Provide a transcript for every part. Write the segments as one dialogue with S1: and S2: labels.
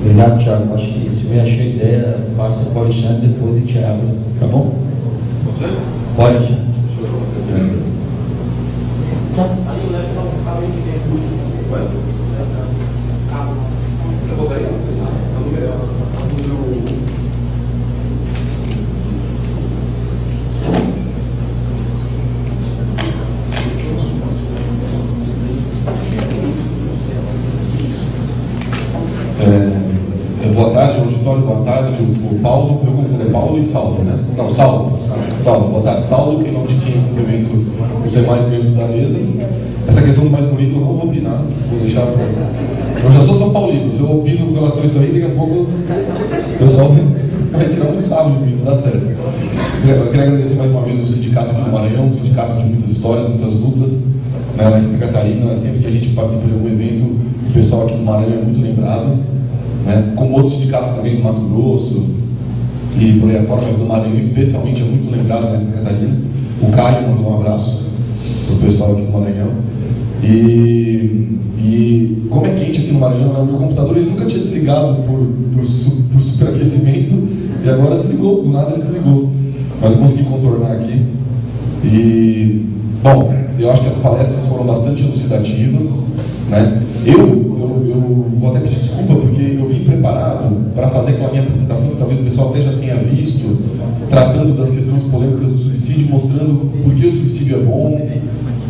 S1: Obrigado, Thiago. Acho que se me achou a ideia, passa para o Alexandre e depois o Thiago. Tá bom?
S2: Você?
S1: Pode, Alexandre.
S2: Boa tarde, auditório, boa tarde. O Paulo, eu confundo, Paulo e Saulo, né? Não, Saulo. Saulo, boa tarde, Saulo, em nome de quem cumprimento os demais membros da mesa. Essa questão do mais bonito eu não vou opinar, vou deixar para. Eu já sou São Paulino, se eu opino com relação a isso aí, daqui a pouco o pessoal vai tirar um sábado de mim, não dá certo. Eu queria agradecer mais uma vez o Sindicato do Maranhão, um sindicato de muitas histórias, muitas lutas, né, lá em Santa Catarina. Sempre que a gente participa de algum evento, o pessoal aqui do Maranhão é muito lembrado, né, como outros sindicatos também do Mato Grosso e por aí afora, mas do Maranhão especialmente é muito lembrado em Santa Catarina. O Caio mandou um abraço para o pessoal aqui do Maranhão. E como é quente aqui no Maranhão, né, o meu computador ele nunca tinha desligado por superaquecimento e agora desligou, do nada ele desligou. Mas eu consegui contornar aqui. E, bom, eu acho que as palestras foram bastante elucidativas, né? Eu vou até pedir desculpa porque eu vim preparado para fazer aquela minha apresentação que talvez o pessoal até já tenha visto, tratando das questões polêmicas do subsídio, mostrando por que o subsídio é bom,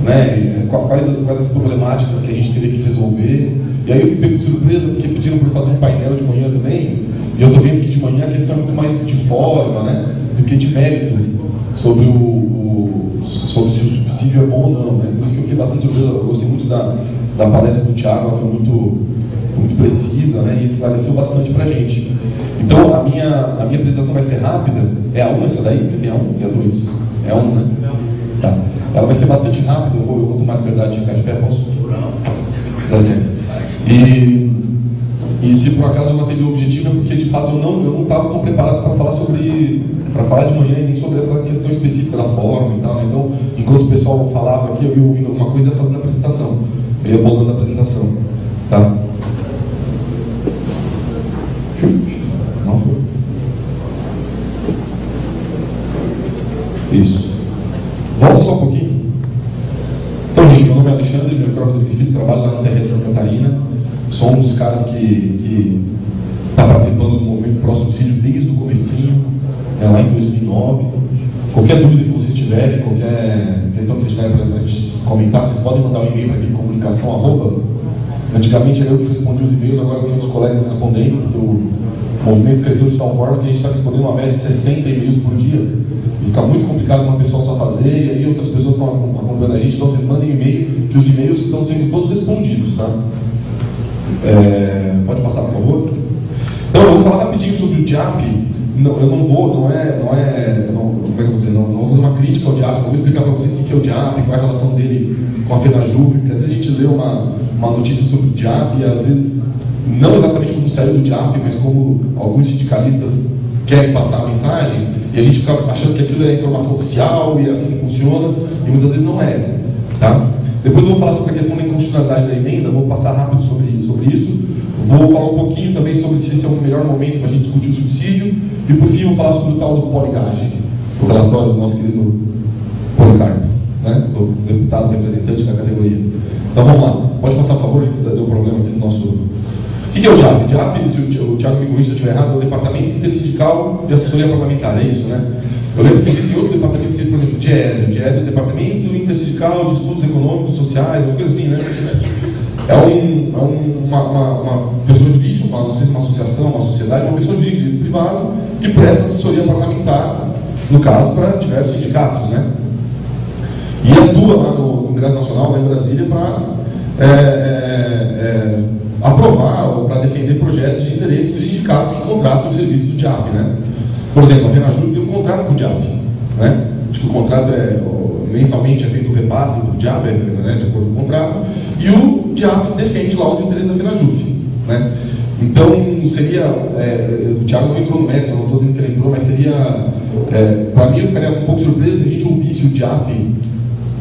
S2: né? Quais as problemáticas que a gente teria que resolver. E aí eu fui pego de surpresa porque pediram para fazer um painel de manhã também, e eu estou vendo que de manhã a questão é muito mais de forma, né, do que de mérito sobre sobre se o subsídio é bom ou não, né? Por isso que eu fiquei bastante surpresa. Eu gostei muito da palestra do Thiago, ela foi muito precisa, né, e esclareceu bastante para a gente. Então a minha apresentação vai ser rápida. É a 1 essa daí? Porque tem a 1 e a 2. É a 1, né? Tá. Ela vai ser bastante rápida. Eu vou tomar a liberdade de ficar de pé, posso? Dá licença. E se por acaso eu não atendi o objetivo é porque de fato eu não estava tão preparado para falar de manhã e nem sobre essa questão específica da forma e tal, né? Então, enquanto o pessoal falava aqui, eu ia ouvindo alguma coisa fazendo a apresentação. Eu ia bolando a apresentação. Tá? Não foi. Isso. Volta só um pouquinho. Então, gente, meu nome é Alexandre, meu próprio Espírito, trabalho lá na terra de Santa Catarina. Sou um dos caras que está participando do movimento Pró Subsídio desde o comecinho, lá em 2009. Qualquer dúvida que vocês tiverem, qualquer questão que vocês tiverem para a gente comentar, vocês podem mandar um e-mail para aqui, comunicação@. Antigamente era eu que respondia os e-mails, agora tem outros colegas respondendo, porque o movimento cresceu de tal forma que a gente está respondendo uma média de 60 e-mails por dia. Fica muito complicado uma pessoa só fazer, e aí outras pessoas estão acompanhando a gente, então vocês mandem e-mail, que os e-mails estão sendo todos respondidos, tá? Pode passar, por favor? Então, eu vou falar rapidinho sobre o DIAP. Eu não vou fazer uma crítica ao DIAP, só vou explicar para vocês o que é o DIAP, qual é a relação dele com a FENAJUF, porque às vezes a gente lê uma notícia sobre o DIAP, e às vezes, não exatamente como saiu do DIAP, mas como alguns sindicalistas querem passar a mensagem, e a gente fica achando que aquilo é informação oficial, e é assim que funciona, e muitas vezes não é. Tá? Depois eu vou falar sobre a questão da inconstitucionalidade da emenda, vou passar rápido sobre isso. Vou falar um pouquinho também sobre se esse é o melhor momento para a gente discutir o subsídio. E por fim eu vou falar sobre o tal do Poligage, o relatório do nosso querido Policarpo, né? Do deputado representante da categoria. Então vamos lá, pode passar por favor, que deu problema aqui no nosso... O que é o DIAP? O DIAP, se o Thiago me corrija se eu estiver errado, é o Departamento Intersindical de Assessoria Parlamentar, é isso, né? Eu lembro que existem outros departamentos, por exemplo, o DIESE. O DIESE é o Departamento Intersindical de Estudos Econômicos, Sociais, uma coisa assim, né? É uma pessoa jurídica, não sei se uma associação, uma sociedade, uma pessoa jurídica privada que presta assessoria parlamentar, no caso, para diversos sindicatos, né? E atua lá no Congresso Nacional, lá em Brasília, para aprovar ou para defender projetos de interesse dos sindicatos que contratam o serviço do DIAP, né? Por exemplo, a FENAJUF tem um contrato com o DIAP, né? Acho que o contrato mensalmente é feito o repasse do DIAP, né, de acordo com o contrato, e o DIAP defende lá os interesses da FENAJUF, né? Então, seria, o Thiago não entrou no método, não estou dizendo que ele entrou, mas seria, para mim, eu ficaria um pouco surpreso se a gente ouvisse o DIAP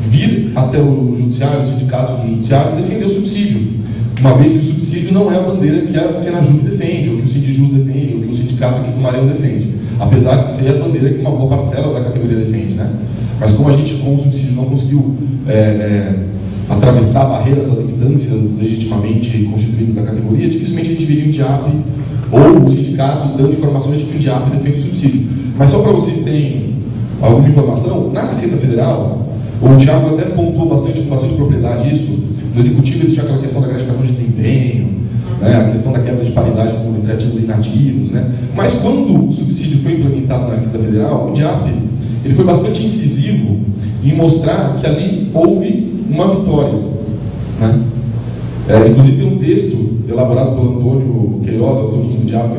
S2: vir até o judiciário, os sindicatos do judiciário, e defender o subsídio, uma vez que o subsídio não é a bandeira que a FENAJUF defende, ou que os Marelo defende, apesar de ser a bandeira que uma boa parcela da categoria defende, né? Mas como a gente, com o subsídio, não conseguiu atravessar a barreira das instâncias legitimamente constituídas da categoria, dificilmente a gente veria um DIAP ou os sindicatos dando informações de que o DIAP defende o subsídio. Mas só para vocês terem alguma informação, na Receita Federal, o Thiago até pontuou com bastante propriedade isso. No Executivo existe aquela questão da gratificação de desempenho, né, a questão da quebra de paridade entre ativos e inativos, né. Mas quando o subsídio foi implementado na Receita Federal, o DIAP ele foi bastante incisivo em mostrar que ali houve uma vitória, né. Inclusive tem um texto elaborado pelo Antônio Queiroz, Antônio do Diabo,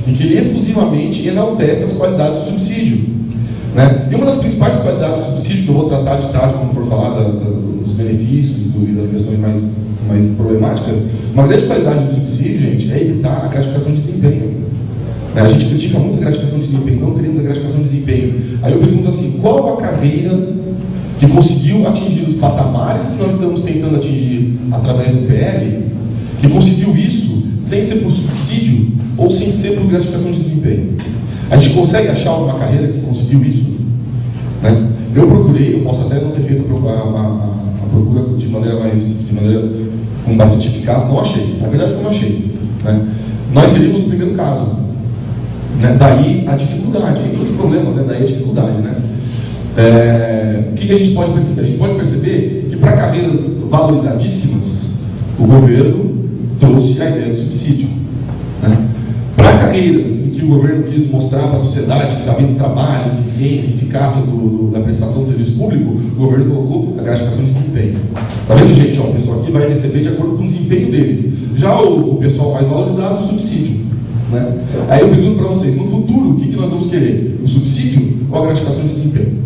S2: em que ele efusivamente enaltece as qualidades do subsídio, né? E uma das principais qualidades do subsídio, que eu vou tratar de tarde quando for falar dos benefícios e das questões mais problemáticas, uma grande qualidade do subsídio, gente, é evitar a gratificação de desempenho. A gente critica muito a gratificação de desempenho, não queremos a gratificação de desempenho. Aí eu pergunto assim, qual a carreira que conseguiu atingir os patamares que nós estamos tentando atingir através do PL, que conseguiu isso sem ser por subsídio ou sem ser por gratificação de desempenho? A gente consegue achar uma carreira que conseguiu isso? Né? Eu procurei, eu posso até não ter feito a procura de maneira com bastante eficaz, não achei. Na verdade, eu não achei. Né? Nós seríamos o primeiro caso. Né? Daí a dificuldade, entre os problemas, né? Daí a dificuldade. Né? O que a gente pode perceber? A gente pode perceber que para carreiras valorizadíssimas, o governo trouxe a ideia do subsídio. Né? Para carreiras em que o governo quis mostrar para a sociedade que está havendo trabalho, eficiência, eficácia da prestação do serviço público, o governo colocou a gratificação de desempenho. Está vendo, gente? O pessoal aqui vai receber de acordo com o desempenho deles. Já o pessoal mais valorizado, o subsídio. Né? Aí eu pergunto para vocês, no futuro, o que nós vamos querer? O subsídio ou a gratificação de desempenho?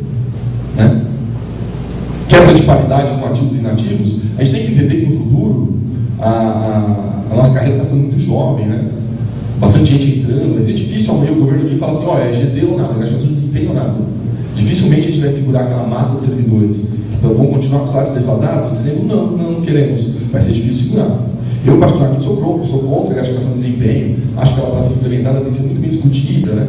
S2: Né? Quebra de paridade com ativos e inativos, a gente tem que entender que no futuro a nossa carreira está ficando muito jovem, né? Bastante gente entrando, mas é difícil amanhã o governo vir e falar assim, ó, é GD ou nada, gratificação de desempenho ou nada. Dificilmente a gente vai segurar aquela massa de servidores. Então vamos continuar com os salários defasados, dizendo não queremos. Vai ser difícil segurar. Eu particularmente sou contra a gratificação de desempenho, acho que ela para ser implementada tem que ser muito bem discutida, né?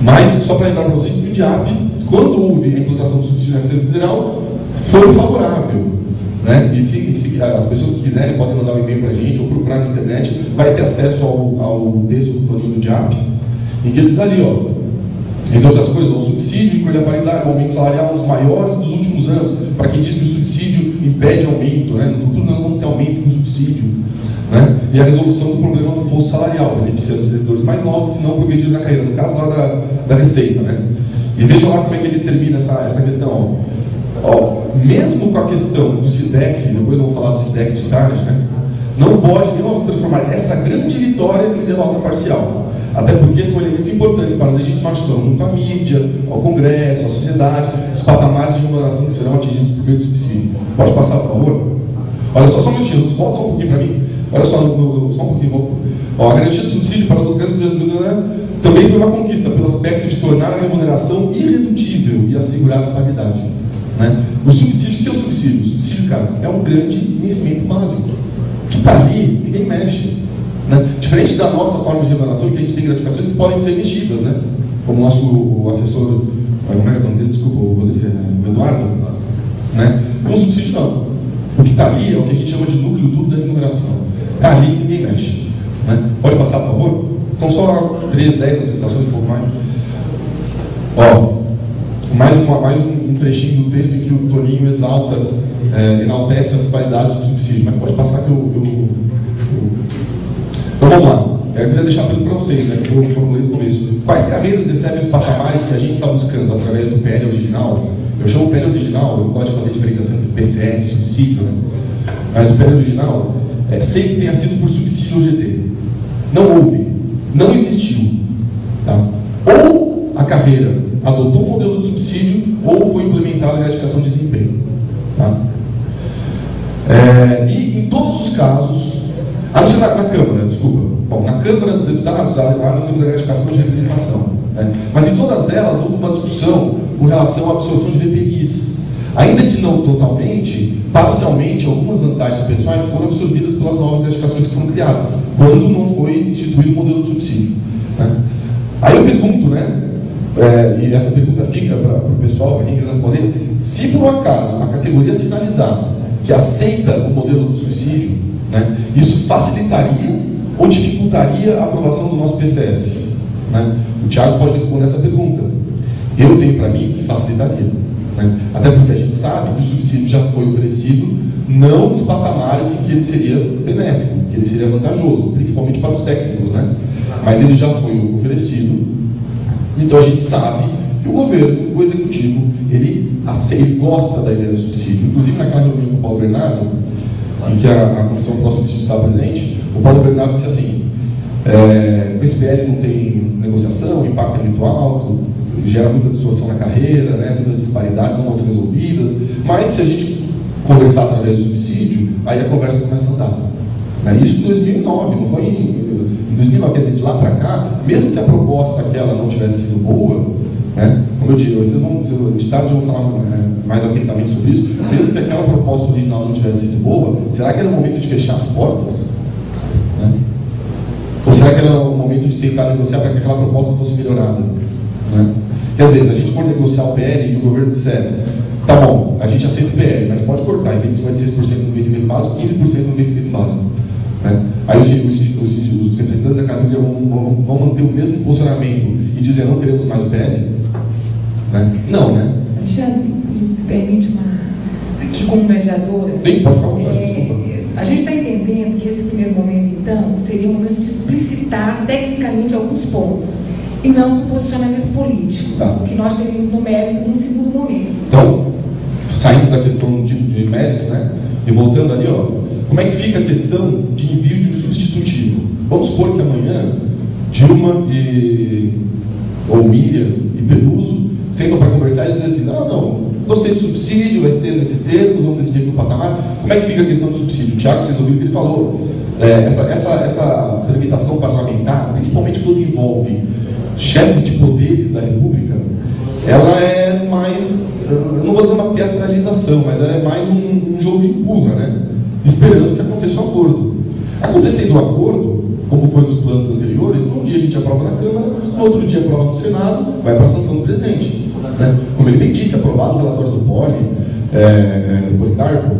S2: Mas, só para lembrar para vocês que o DIAP, quando houve a implantação do subsídio na Receita Federal, foi favorável. Né? E se as pessoas que quiserem podem mandar um e-mail para a gente ou procurar na internet, vai ter acesso ao texto do Toninho do DIAP, em que ele diz ali, ó, entre outras coisas, o subsídio inclui a paridade, o aumento salarial dos maiores dos últimos anos. Para quem diz que o subsídio impede aumento, né? No futuro não vamos ter aumento com subsídio. Né? E a resolução do problema do fosso salarial, beneficiando os servidores mais novos que não progrediram na carreira, no caso lá da Receita. Né? E vejam lá como é que ele termina essa questão. Ó, mesmo com a questão do SIDEC, depois eu vou falar do SIDEC de tarde, né? Não pode transformar essa grande vitória em derrota parcial. Até porque são elementos importantes para a legitimação junto à mídia, ao Congresso, à sociedade, os patamares de remuneração que serão atingidos por meio do subsídio. Pode passar, por favor? Olha só um minutinho, volta só um pouquinho para mim. Olha só, só um pouquinho. Ó, a garantia do subsídio para os grandes também foi uma conquista pelo aspecto de tornar a remuneração irredutível e assegurar a paridade. Né? O subsídio, o que é o subsídio? O subsídio, cara, é um grande vencimento básico. Que está ali, ninguém mexe. Né? Diferente da nossa forma de remuneração, que a gente tem gratificações que podem ser mexidas, né? Como o nosso assessor, como é que é o nome dele? Desculpa, o Eduardo. Né? Com o subsídio, não. O que está ali é o que a gente chama de núcleo duro da remuneração. Está ali, ninguém mexe. Né? Pode passar, por favor? São só 3, 10 apresentações, um pouco mais. Ó, mais um trechinho do texto em que o Toninho enaltece as qualidades do subsídio, mas pode passar que eu... Então vamos lá. Eu queria deixar para vocês, né, que eu formulei no começo. Quais carreiras recebem os patamares que a gente está buscando através do PL original? Eu chamo o PL original, eu gosto de fazer diferenciação entre PCS e subsídio, né? Mas o PL original sempre tenha sido por subsídio ou GT. Não houve, não existiu. Tá? Ou a carreira adotou o modelo de subsídio, ou foi implementada a gratificação de desempenho. Tá? E em todos os casos, a não ser na Câmara, desculpa. Bom, na Câmara dos Deputados, nós temos a gratificação de representação. Né? Mas em todas elas, houve uma discussão com relação à absorção de VPIs. Ainda que não totalmente, parcialmente, algumas vantagens pessoais foram absorvidas pelas novas gratificações que foram criadas, quando não foi instituído o modelo de subsídio. Né? Aí eu pergunto, né? E essa pergunta fica para o pessoal, para quem quiser responder, se por um acaso a categoria sinalizar que aceita o modelo do suicídio, né, isso facilitaria ou dificultaria a aprovação do nosso PCS? Né? O Thiago pode responder essa pergunta. Eu tenho para mim que facilitaria. Né? Até porque a gente sabe que o subsídio já foi oferecido não nos patamares em que ele seria benéfico, que ele seria vantajoso, principalmente para os técnicos, né? Mas ele já foi oferecido. Então a gente sabe que o governo, o executivo, ele aceita, ele gosta da ideia do subsídio. Inclusive naquela reunião com o Paulo Bernardo, em que a Comissão Pró-Subsídio estava presente, o Paulo Bernardo disse assim: o SPL não tem negociação, o impacto é muito alto, gera muita distorção na carreira, né, muitas disparidades não vão ser resolvidas, mas se a gente conversar através do subsídio, aí a conversa começa a andar. Né? Isso em 2009, não foi em 2009, quer dizer, de lá para cá, mesmo que a proposta aquela não tivesse sido boa, né, como eu digo, de tarde eu vou falar mais atentamente sobre isso, mesmo que aquela proposta original não tivesse sido boa, será que era o momento de fechar as portas? Né? Ou será que era o momento de tentar negociar para que aquela proposta fosse melhorada? Né? Quer dizer, se a gente for negociar o PL e o governo disser, tá bom, a gente aceita o PL, mas pode cortar, em vez de 56% no vencimento básico, 15% no vencimento básico. Né? Aí os representantes da categoria vão manter o mesmo posicionamento e dizer não queremos mais o PL? Né? Não, né?
S3: Alexandre, me permite aqui como mediadora.
S2: Tem, pode falar, desculpa.
S3: A gente está entendendo que esse primeiro momento, então, seria um momento de explicitar tecnicamente alguns pontos, e não um posicionamento político,
S2: tá.
S3: O que nós teríamos no mérito num segundo momento.
S2: Então, saindo da questão de mérito, né, e voltando ali, ó, como é que fica a questão de envio de um substitutivo? Vamos supor que amanhã Dilma ou Miriam e Peluso sentam para conversar e dizem assim, não, gostei do subsídio, vai ser nesses termos, vamos decidir aqui no patamar. Como é que fica a questão do subsídio? O Thiago, vocês ouviram que ele falou, essa tramitação parlamentar, principalmente quando envolve chefes de poderes da República, ela é mais, eu não vou dizer uma teatralização, mas ela é mais um jogo de empurra, né? Esperando que aconteça o acordo. Acontecendo o acordo, como foi nos planos anteriores, um dia a gente aprova na Câmara, no outro dia aprova no Senado, vai para a sanção do presidente. Né? Como ele bem disse, aprovado o relatório do Policarpo,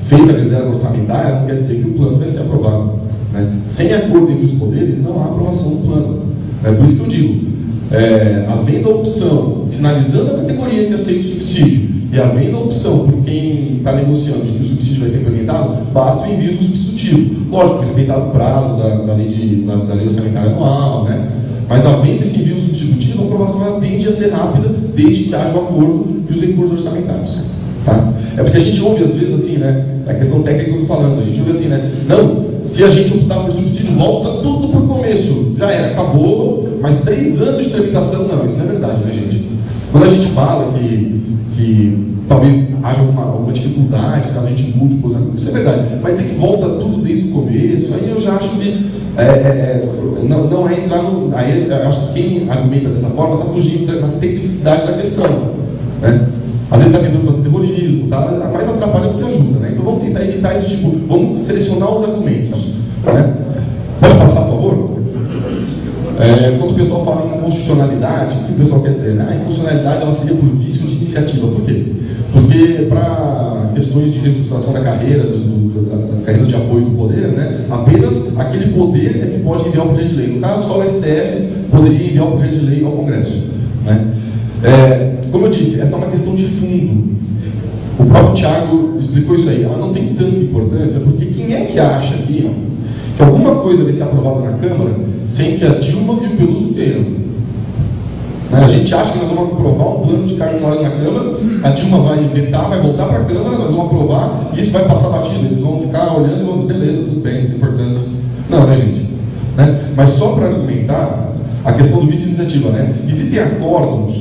S2: feita a reserva orçamentária, não quer dizer que o plano vai ser aprovado. Né? Sem acordo entre os poderes, não há aprovação do plano. É por isso que eu digo, havendo a opção, sinalizando a categoria que aceita o subsídio, e havendo a opção por quem está negociando de que o subsídio vai ser implementado, basta o envio do substitutivo. Lógico, respeitado o prazo da lei orçamentária anual, né? Mas havendo esse envio do substitutivo, a aprovação tende a ser rápida, desde que haja o acordo e os recursos orçamentários. Tá? É porque a gente ouve às vezes assim, né? É a questão técnica que eu estou falando, a gente ouve assim, né? Não, se a gente optar por subsídio, volta tudo para o começo. Já era, acabou, mas 3 anos de tramitação, não, isso não é verdade, né, gente? Quando a gente fala que talvez haja alguma dificuldade, caso a gente mude, isso é verdade. Mas dizer que volta tudo desde o começo, aí eu já acho que não é entrar no. Aí eu acho que quem argumenta dessa forma está fugindo da tecnicidade da questão. Né? Às vezes está tentando fazer terrorismo, tá? Mais atrapalha do que ajuda. Né? Então vamos tentar evitar esse tipo, vamos selecionar os argumentos. Né? Pode passar, por favor? Quando o pessoal fala em inconstitucionalidade, o que o pessoal quer dizer? A inconstitucionalidade ela seria por vício de iniciativa. Por quê? Porque para questões de reestruturação da carreira, das carreiras de apoio do poder, né, apenas aquele poder é que pode enviar o projeto de lei. No caso, só o STF poderia enviar o projeto de lei ao Congresso. Né? Como eu disse, essa é uma questão de fundo. O próprio Thiago explicou isso aí. Ela não tem tanta importância, porque quem é que acha aqui que alguma coisa vai ser aprovada na Câmara sem que a Dilma e o Peluso queiram? A gente acha que nós vamos aprovar um plano de cargos e salário na Câmara, a Dilma vai vetar, vai voltar para a Câmara, nós vamos aprovar e isso vai passar batido. Eles vão ficar olhando e vão dizer, beleza, tudo bem, não tem importância. Não, né, gente? Né? Mas só para argumentar a questão do vício de iniciativa, né? Existem acórdons,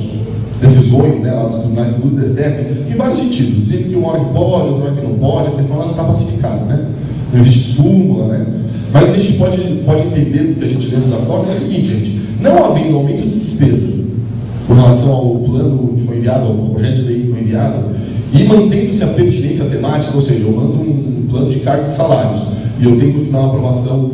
S2: decisões, né, lá dos tribunais do STF, em vários sentidos, dizendo que uma hora que pode, outra hora que não pode, a questão lá não está pacificada, né? Não existe súmula, né? Mas o que a gente pode entender do que a gente lê nos acordos é o seguinte, gente, não havendo aumento de despesa com relação ao plano que foi enviado, ao projeto de lei que foi enviado, e mantendo-se a pertinência temática, ou seja, eu mando um plano de cargos e salários, e eu tenho no final a aprovação